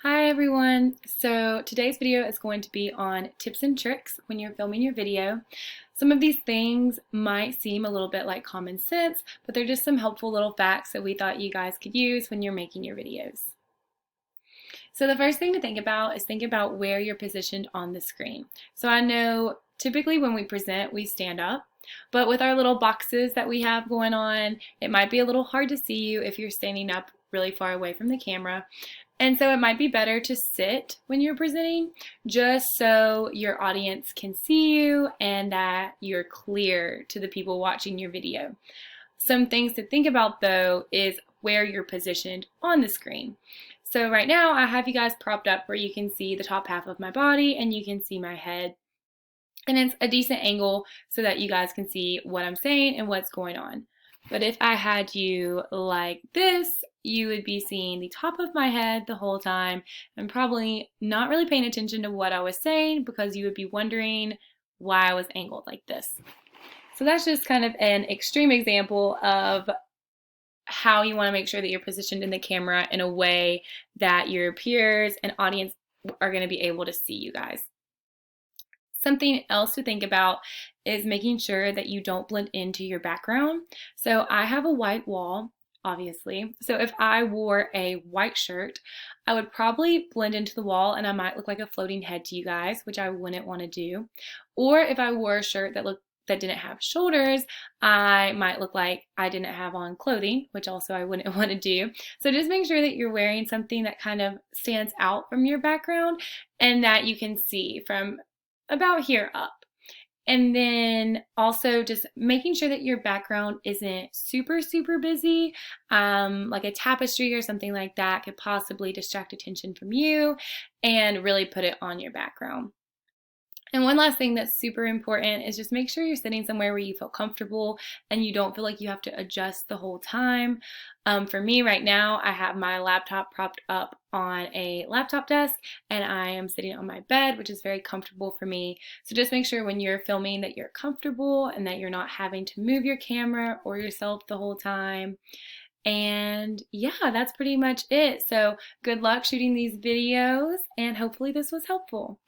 Hi everyone! So today's video is going to be on tips and tricks when you're filming your video. Some of these things might seem a little bit like common sense, but they're just some helpful little facts that we thought you guys could use when you're making your videos. So the first thing to think about is think about where you're positioned on the screen. So I know typically when we present, we stand up, but with our little boxes that we have going on, it might be a little hard to see you if you're standing up really far away from the camera. And so it might be better to sit when you're presenting just so your audience can see you and that you're clear to the people watching your video. Some things to think about though is where you're positioned on the screen. So right now I have you guys propped up where you can see the top half of my body and you can see my head. And it's a decent angle so that you guys can see what I'm saying and what's going on. But if I had you like this, you would be seeing the top of my head the whole time and probably not really paying attention to what I was saying because you would be wondering why I was angled like this. So that's just kind of an extreme example of how you want to make sure that you're positioned in the camera in a way that your peers and audience are going to be able to see you guys. Something else to think about is making sure that you don't blend into your background. So I have a white wall, obviously. So if I wore a white shirt, I would probably blend into the wall and I might look like a floating head to you guys, which I wouldn't want to do. Or if I wore a shirt that didn't have shoulders, I might look like I didn't have on clothing, which also I wouldn't want to do. So just make sure that you're wearing something that kind of stands out from your background and that you can see from about here up. And then also just making sure that your background isn't super busy, like a tapestry or something like that could possibly distract attention from you and really put it on your background. And one last thing that's super important is just make sure you're sitting somewhere where you feel comfortable and you don't feel like you have to adjust the whole time. For me right now, I have my laptop propped up on a laptop desk and I am sitting on my bed, which is very comfortable for me. So just make sure when you're filming that you're comfortable and that you're not having to move your camera or yourself the whole time. And yeah, that's pretty much it. So good luck shooting these videos and hopefully this was helpful.